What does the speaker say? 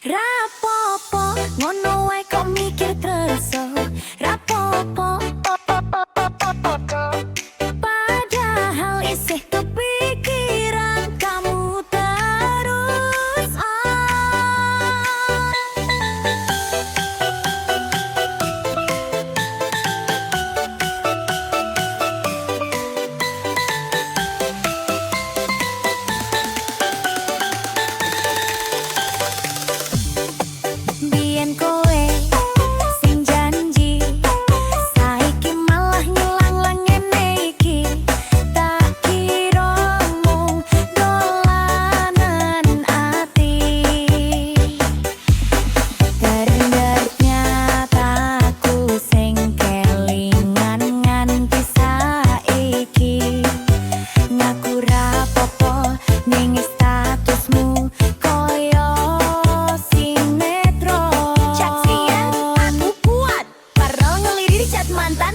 Rapopo, ngono wae kok mikir terso. Rapopo, padahal isih kepikiran kamu terus. Biyen kowe sing janji, saiki malah ngilang ngene iki. Tak kira mung dolanan ati. Ternyata aku sing kelingan nganti saiki. Ngaku rapopo ning statusmu koyo sinetron. Chat sian, aku kuat. Parno ngeliri chat mantan.